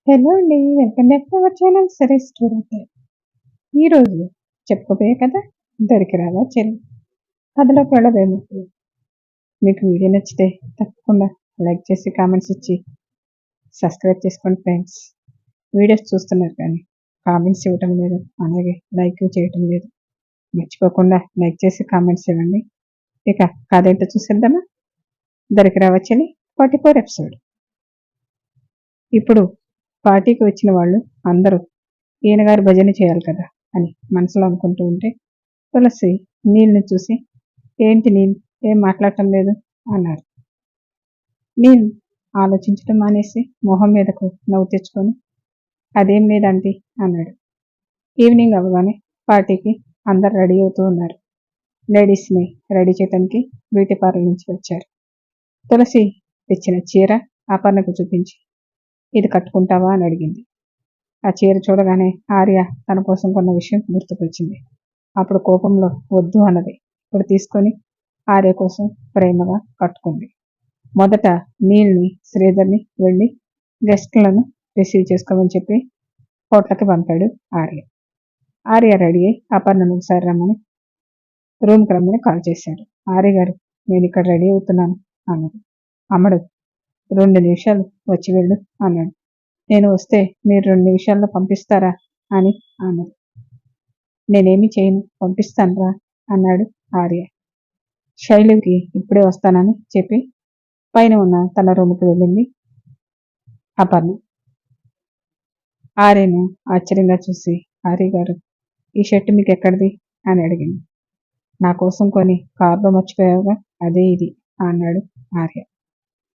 Hello అండి. Welcome back to our channel సరే story. ఈరోజు చెప్పుకోబోయే కథ దొరికిరావా చెల్లి. కథలోకి వెళ్ళబోయే ముందు మీకు వీడియో నచ్చితే తప్పకుండా లైక్ చేసి కామెంట్స్ ఇచ్చి సబ్స్క్రైబ్ చేసుకోండి ఫ్రెండ్స్. వీడియోస్ చూస్తున్నారు కానీ కామెంట్స్ ఇవ్వటం లేదు, అలాగే లైక్ చేయటం లేదు. మర్చిపోకుండా లైక్ చేసి కామెంట్స్ ఇవ్వండి. ఇక కథ ఏంటో చూసేద్దామా. దొరికిరావా చెల్లి 44 ఎపిసోడ్. ఇప్పుడు పార్టీకి వచ్చిన వాళ్ళు అందరూ ఈయనగారి భజన చేయాలి కదా అని మనసులో అనుకుంటూ ఉంటే తులసి నీళ్ళని చూసి, ఏంటి నీళ్ళు ఏం మాట్లాడటం లేదు అన్నాడు. నీళ్ళు ఆలోచించడం మానేసి మొహం మీదకు నవ్వు తెచ్చుకొని, అదేం లేదంటీ అన్నాడు. ఈవినింగ్ అవ్వగానే పార్టీకి అందరు రెడీ అవుతూ ఉన్నారు. లేడీస్ని రెడీ చేయడానికి బ్యూటీ పార్లర్ నుంచి వచ్చారు. తులసి తెచ్చిన చీర అపర్ణకు చూపించి, ఇది కట్టుకుంటావా అని అడిగింది. ఆ చీర చూడగానే ఆర్య తన కోసం కొన్న విషయం గుర్తుకొచ్చింది. అప్పుడు కోపంలో వద్దు అన్నది. ఇప్పుడు తీసుకొని ఆర్య కోసం ప్రేమగా కట్టుకుంది. మొదట నీల్ని శ్రీధర్ని వెళ్ళి గెస్ట్లను రిసీవ్ చేసుకోమని చెప్పి హోటల్కి పంపాడు ఆర్య. ఆర్య రెడీ అయి అపర్ణను ఒకసారి రమ్మని రూమ్కి రమ్మని కాల్ చేశాడు. ఆర్య గారు, నేను ఇక్కడ రెడీ అవుతున్నాను అన్నది. అమ్మడు 2 నిమిషాలు వచ్చి వెళ్ళు అన్నాడు. నేను వస్తే మీరు 2 నిమిషాల్లో పంపిస్తారా అని అన్నది. నేనేమి చేయను, పంపిస్తానురా అన్నాడు ఆర్య. శైలికి ఇప్పుడే వస్తానని చెప్పి పైన ఉన్న తన రూమ్కి వెళ్ళింది అపర్ణ. ఆర్యను ఆశ్చర్యంగా చూసి, ఆర్య గారు, ఈ షర్ట్ మీకు ఎక్కడిది అని అడిగింది. నా కోసం కొని కార్లో మర్చిపోయావుగా, అదే ఇది అన్నాడు ఆర్య.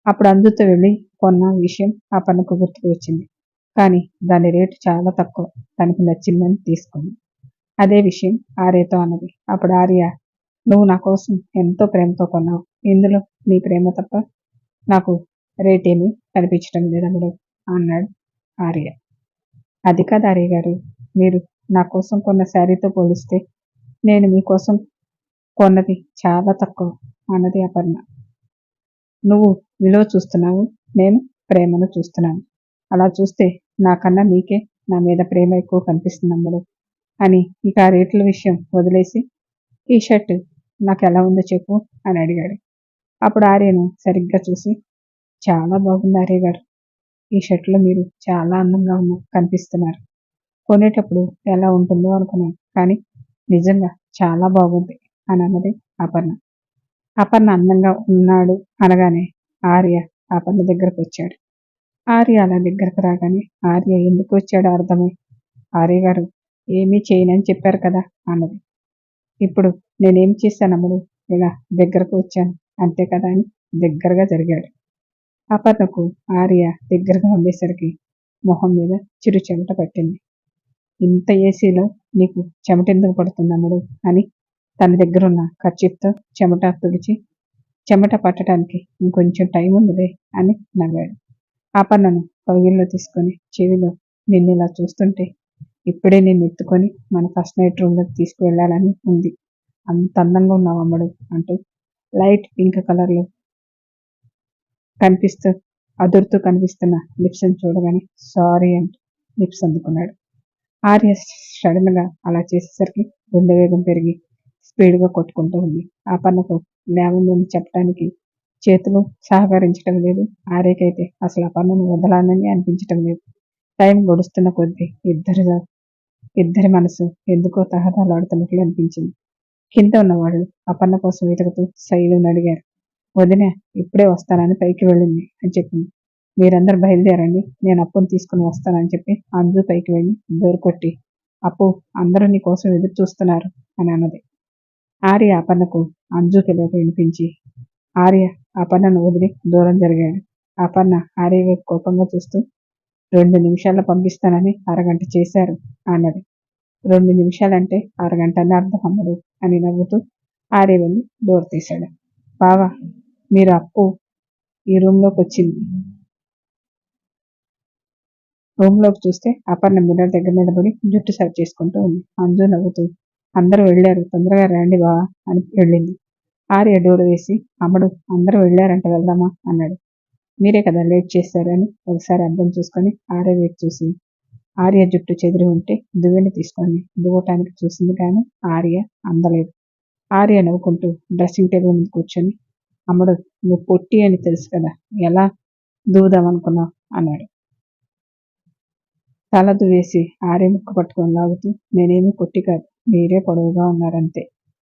అప్పుడు అందుతో వెళ్ళి కొన్న విషయం అపర్ణకు గుర్తుకు వచ్చింది. కానీ దాని రేటు చాలా తక్కువ. తనకు నచ్చిందని తీసుకుంది. అదే విషయం ఆర్యతో అన్నది. అప్పుడు ఆర్య, నువ్వు నా కోసం ఎంతో ప్రేమతో కొన్నావు, ఇందులో నీ ప్రేమ తప్ప నాకు రేటేమీ కనిపించడం లేదన్నాడు అన్నాడు ఆర్య. అది కాదు ఆర్య గారు, మీరు నా కోసం కొన్న శారీతో పోలిస్తే నేను మీకోసం కొన్నది చాలా తక్కువ అన్నది అపర్ణ. నువ్వు విలువ చూస్తున్నావు, నేను ప్రేమను చూస్తున్నాను. అలా చూస్తే నాకన్నా నీకే నా మీద ప్రేమ ఎక్కువ కనిపిస్తుంది అమ్మడు అని ఇక ఆ రేట్ల విషయం వదిలేసి, ఈ షర్ట్ నాకు ఎలా ఉందో చెప్పు అని అడిగాడు. అప్పుడు ఆర్యను సరిగ్గా చూసి, చాలా బాగుంది ఆర్య గారు, ఈ షర్ట్లో మీరు చాలా అందంగా కనిపిస్తున్నారు. కొనేటప్పుడు ఎలా ఉంటుందో అనుకున్నాను, కానీ నిజంగా చాలా బాగుంది అని అన్నది అపర్ణ. అపర్ణ అందంగా ఉన్నాడు అనగానే ఆర్య అపర్ణ దగ్గరకు వచ్చాడు. ఆర్య అలా దగ్గరకు రాగానే ఆర్య ఎందుకు వచ్చాడో అర్థమై, ఆర్య గారు, ఏమీ చేయనని చెప్పారు కదా అన్నది. ఇప్పుడు నేనేం చేశానమ్ముడు, ఇలా దగ్గరకు వచ్చాను అంతే కదా అని దగ్గరగా జరిగాడు. అపర్ణకు ఆర్య దగ్గరగా ఉండేసరికి మొహం మీద చిరు చెమట పట్టింది. ఇంత ఏసీలో నీకు చెమట ఎందుకు పడుతుంది అమ్ముడు అని తన దగ్గరున్న కర్చీఫ్తో చెమట తుడిచి, చెమట పట్టడానికి ఇంకొంచెం టైం ఉందిలే అని నవ్వాడు. అపర్ణను కౌగిల్లో తీసుకొని చెవిలో, నిన్ను ఇలా చూస్తుంటే ఇప్పుడే నేను ఎత్తుకొని మన ఫస్ట్ నైట్ రూమ్లోకి తీసుకువెళ్ళాలని ఉంది, అంత అందంగా ఉన్నావు అమ్మడు అంటూ లైట్ పింక్ కలర్లో అదురుతూ కనిపిస్తున్న లిప్స్ని చూడగానే సారీ అంటూ లిప్స్ అందుకున్నాడు. ఆర్య సడన్గా అలా చేసేసరికి గుండె వేగం పెరిగి స్పీడ్గా కొట్టుకుంటూ ఉంది. అపర్ణకు లేవని చెప్పడానికి చేతులు సహకరించటం లేదు. ఆర్యకైతే అసలు అపర్ణను వదలాలని అనిపించటం లేదు. టైం గడుస్తున్న కొద్దీ ఇద్దరి మనసు ఎందుకో తహతలాడుతున్నట్లు అనిపించింది. కింద ఉన్నవాళ్ళు అపర్ణ కోసం వెతుకుతూ శైలుని అడిగారు. వదిన ఇప్పుడే వస్తానని పైకి వెళ్ళింది అని చెప్పింది. మీరందరూ బయలుదేరండి, నేను అప్పును తీసుకుని వస్తానని చెప్పి అంజు పైకి వెళ్ళి డోర్ కొట్టి, అప్పు అందరూ నీ కోసం ఎదురు చూస్తున్నారు అని అన్నది. ఆర్య అపర్ణకు అంజు పిలువకు వినిపించి ఆర్య అపర్ణను వదిలి దూరం జరిగాడు. అపర్ణ ఆర్య వైపు కోపంగా చూస్తూ, 2 నిమిషాల్లో పంపిస్తానని అరగంట చేశారు అన్నది. 2 నిమిషాలంటే అరగంట అని అర్థం అమ్మడు అని నవ్వుతూ ఆర్య వెళ్ళి డోర్ తీశాడు. బావా, మీరు అప్పు ఈ రూమ్లోకి వచ్చింది. రూమ్లోకి చూస్తే అపర్ణ మిర్రర్ దగ్గర నిలబడి జుట్టు సరి చేసుకుంటూ ఉంది. అంజు నవ్వుతూ, అందరూ వెళ్ళారు, తొందరగా రండి బావా అని వెళ్ళింది. ఆర్య డోర్ వేసి, అమ్మడు అందరూ వెళ్ళారంట, వెళ్దామా అన్నాడు. మీరే కదా లేట్ చేశారని ఒకసారి అద్దం చూసుకొని ఆర్య వైపు చూసి ఆర్య జుట్టు చెదిరి ఉంటే దువ్వెని తీసుకొని దువ్వటానికి చూసింది కానీ ఆర్య అందలేదు. ఆర్య నవ్వుకుంటూ డ్రెస్సింగ్ టేబుల్ మీద కూర్చొని అమ్మడు నువ్వు పొట్టి అని తెలుసు కదా ఎలా దువ్వుదామనుకున్నావు అన్నాడు. తల దువ్వేసి ఆర్య ముక్కు పట్టుకొని లాగుతూ నేనేమీ పొట్టి కాదు, మీరే పొడవుగా ఉన్నారంతే,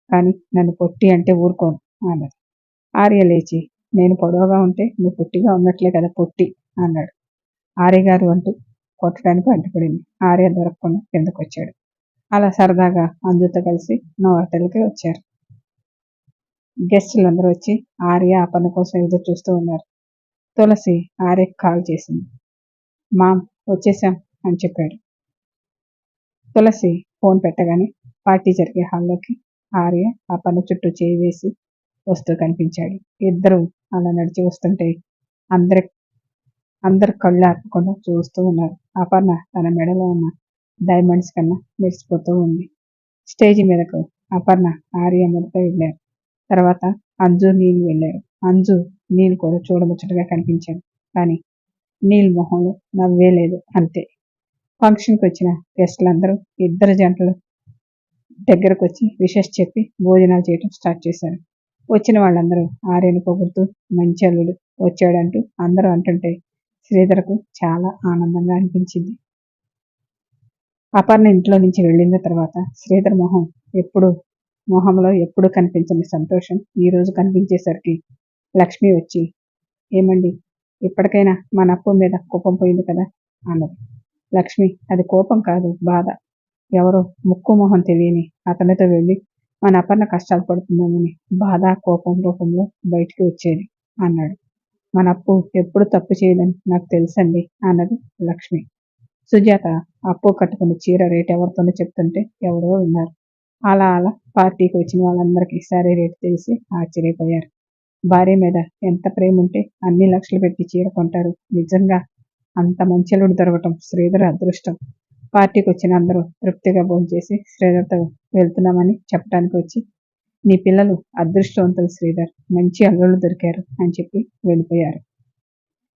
కానీ నన్ను పొట్టి అంటే ఊరుకోను అన్నది. ఆర్య లేచి నేను పొడవుగా ఉంటే నువ్వు పొట్టిగా ఉన్నట్లే కదా పొట్టి అన్నాడు. ఆర్య గారు అంటూ కొట్టడానికి అడ్డుపడింది. ఆర్య దొరకకుండా కిందకు వచ్చాడు. అలా సరదాగా అంజుతో కలిసి నా హోటల్కి వచ్చారు. గెస్టులందరూ వచ్చి ఆర్య అపర్ణ కోసం ఎదురు చూస్తూ ఉన్నారు. తులసి ఆర్యకి కాల్ చేసింది. మామ్ వచ్చేసాం అని చెప్పాడు. తులసి ఫోన్ పెట్టగానే పార్టీ జరిగే హాల్లోకి ఆర్య అపర్ణ చుట్టూ చేయి వేసి వస్తూ కనిపించాడు. ఇద్దరు అలా నడిచి వస్తుంటే అందరు కళ్ళు ఆర్పకుండా చూస్తూ ఉన్నారు. అపర్ణ తన మెడలో ఉన్న డైమండ్స్ కన్నా మెరిసిపోతూ ఉంది. స్టేజ్ మీదకు అపర్ణ ఆర్య మొదట వెళ్ళారు. తర్వాత అంజు నీల్ వెళ్ళారు. అంజు నీల్ కూడా చూడముచ్చటగా కనిపించాడు. కానీ నీల్ మొహంలో నవ్వే లేదు, అంతే. ఫంక్షన్కి వచ్చిన గెస్టులందరూ ఇద్దరు జంటలు దగ్గరకు వచ్చి విషెస్ చెప్పి భోజనాలు చేయడం స్టార్ట్ చేశారు. వచ్చిన వాళ్ళందరూ ఆర్యని పొగుడుతూ మంచి అల్లుడు వచ్చాడంటూ అందరూ అంటుంటే శ్రీధర్కు చాలా ఆనందంగా అనిపించింది. అపర్ణ ఇంట్లో నుంచి వెళ్ళిన తర్వాత శ్రీధర్ మొహంలో ఎప్పుడు కనిపించని సంతోషం ఈరోజు కనిపించేసరికి లక్ష్మి వచ్చి ఏమండి ఇప్పటికైనా మన అప్పు మీద కోపం పోయింది కదా అన్నది. లక్ష్మి అది కోపం కాదు, బాధ. ఎవరో ముక్కు మొహం తెలియని అతనితో వెళ్ళి మన అపర్ణ కష్టాలు పడుతుందామని బాధ కోపం రూపంలో బయటికి వచ్చేది అన్నాడు. మన అప్పు ఎప్పుడు తప్పు చేయదని నాకు తెలుసండి అన్నది లక్ష్మి. సుజాత అప్పు కట్టుకుని చీర రేట్ ఎవరితోనో చెప్తుంటే ఎవరో విన్నారు. అలా పార్టీకి వచ్చిన వాళ్ళందరికీ సారీ రేటు తెలిసి ఆశ్చర్యపోయారు. భార్య మీద ఎంత ప్రేమ ఉంటే అన్ని లక్షలు పెట్టి చీర కొంటారు. నిజంగా అంత మంచెలుడు దొరకటం శ్రీధర్ అదృష్టం. పార్టీకి వచ్చిన అందరూ తృప్తిగా భోంచేసి శ్రీధర్తో వెళ్తున్నామని చెప్పడానికి వచ్చి నీ పిల్లలు అదృష్టవంతులు శ్రీధర్, మంచి అల్లుళ్ళు దొరికారు అని చెప్పి వెళ్ళిపోయారు.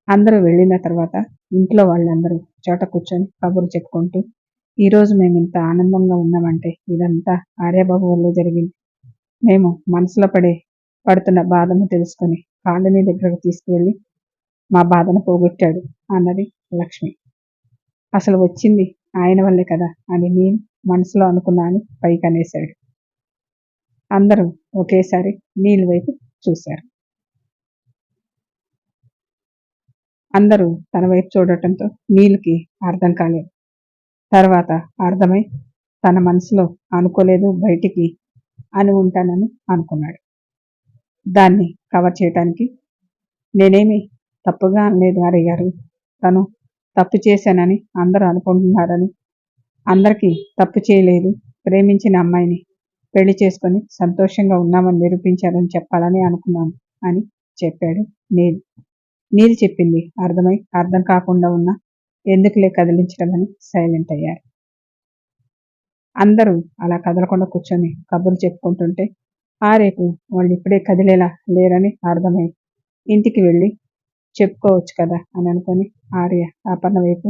అందరూ వెళ్ళిన తర్వాత ఇంట్లో వాళ్ళందరూ చోట కూర్చొని కబుర్లు చెప్పుకుంటూ ఈరోజు మేము ఇంత ఆనందంగా ఉన్నామంటే ఇదంతా ఆర్యబాబు వల్ల జరిగింది. మేము మనసులో పడుతున్న బాధను తెలుసుకొని కాలనీ దగ్గరకు తీసుకువెళ్ళి మా బాధను పోగొట్టాడు అన్నది లక్ష్మి. అసలు వచ్చింది ఆయన వల్లే కదా అని నేను మనసులో అనుకున్నా అని పైకి అనేశాడు. అందరూ ఒకేసారి నీళ్ళ వైపు చూశారు. అందరూ తన వైపు చూడటంతో నీళ్ళకి అర్థం కాలేదు. తర్వాత అర్థమై తన మనసులో అనుకోలేదు బయటికి అని ఉంటానని అనుకున్నాడు. దాన్ని కవర్ చేయటానికి నేనేమి తప్పుగా అనలేదు ఆర్య గారు, తను తప్పు చేశానని అందరూ అనుకుంటున్నారని, అందరికీ తప్పు చేయలేదు, ప్రేమించిన అమ్మాయిని పెళ్లి చేసుకొని సంతోషంగా ఉన్నామని నిరూపించాలని చెప్పాలని అనుకున్నాను అని చెప్పాడు నీల్. నీల్ చెప్పింది అర్థం కాకుండా ఉన్నా ఎందుకులే కదిలించడం అని సైలెంట్ అయ్యారు. అందరూ అలా కదలకుండా కూర్చొని కబుర్లు చెప్పుకుంటుంటే ఆర్యకు వాళ్ళు ఇప్పుడే కదిలేలా లేరని అర్థమై ఇంటికి వెళ్ళి చెప్పుకోవచ్చు కదా అని అనుకొని ఆర్య అపర్ణ వైపు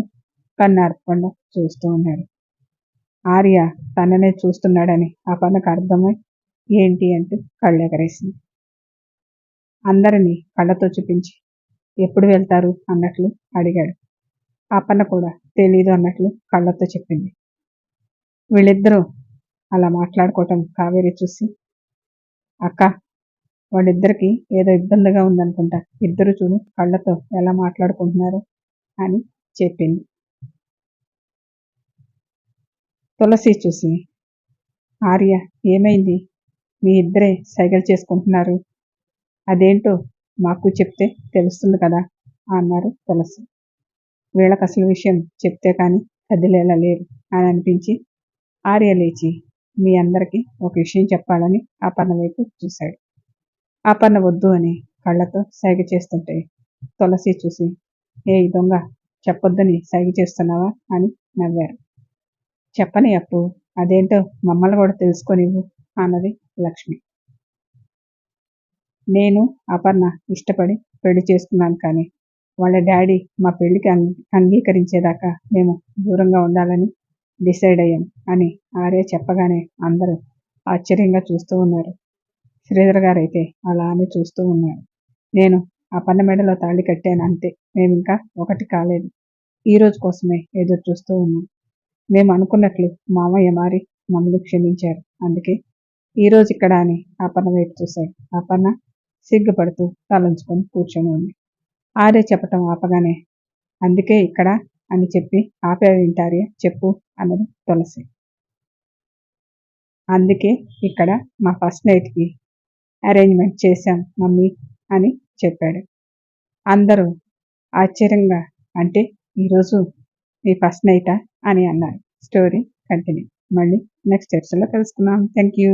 కన్నార్పకుండా చూస్తూ ఉన్నాడు. ఆర్య తననే చూస్తున్నాడని అపర్ణకు అర్థమై ఏంటి అంటూ కళ్ళెగరేసింది. అందరినీ కళ్ళతో చూపించి ఎప్పుడు వెళ్తారు అన్నట్లు అడిగాడు. అపర్ణ కూడా తెలీదు అన్నట్లు కళ్ళతో చెప్పింది. వీళ్ళిద్దరూ అలా మాట్లాడుకోవటం కావేరి చూసి అక్క వాళ్ళిద్దరికి ఏదో ఇబ్బందిగా ఉందనుకుంటా, ఇద్దరు చూడు కళ్ళతో ఎలా మాట్లాడుకుంటున్నారు అని చెప్పింది. తులసి చూసి ఆర్య ఏమైంది, మీ ఇద్దరే సైగలు చేసుకుంటున్నారు, అదేంటో మాకు చెప్తే తెలుస్తుంది కదా అన్నారు తులసి. వీళ్ళకి అసలు విషయం చెప్తే కానీ కదిలేలా లేరు అని అనిపించి ఆర్య లేచి మీ అందరికీ ఒక విషయం చెప్పాలని అపర్ణ వైపు చూశాడు. అపర్ణ వద్దు అని కళ్ళతో సైగ చేస్తుంటే తులసి చూసి ఏ దొంగ చెప్పొద్దని సైగ చేస్తున్నావా అని నవ్వారు. చెప్పని అప్పు, అదేంటో మమ్మల్ని కూడా తెలుసుకోనివ్వు అన్నది లక్ష్మి. నేను అపర్ణ ఇష్టపడి పెళ్లి చేసుకున్నాను, కానీ వాళ్ళ డాడీ మా పెళ్లికి అంగీకరించేదాకా మేము దూరంగా ఉండాలని డిసైడ్ అయ్యాం అని ఆర్య చెప్పగానే అందరూ ఆశ్చర్యంగా చూస్తూ ఉన్నారు. శ్రీధర్ గారైతే అలా అని చూస్తూ ఉన్నారు. నేను ఆ పన్న మెడలో తాళి కట్టాను అంతే. మేమింకా ఒకటి కాలేదు. ఈ రోజు కోసమే ఎదురు చూస్తూ ఉన్నాం. మేము అనుకున్నట్లు మామయ్య మారి మమ్మల్ని క్షమించారు. అందుకే ఈ రోజు ఇక్కడ అని అపర్ణ వైపు చూశాడు. అపర్ణ సిగ్గుపడుతూ తలంచుకొని కూర్చొని ఉంది. ఆర్య చెప్పటం ఆపగానే అందుకే ఇక్కడ అని చెప్పి ఆపేవింటార్య చెప్పు అన్నది తులసి. అందుకే ఇక్కడ మా ఫస్ట్ నైట్కి అరేంజ్మెంట్ చేశాం మమ్మీ అని చెప్పాడు. అందరూ ఆశ్చర్యంగా అంటే ఈరోజు మీ ఫస్ట్ నైటా అని అన్నారు. Story continue. మళ్ళీ నెక్స్ట్ ఎపిసోడ్లో కలుసుకుందాం. Thank you.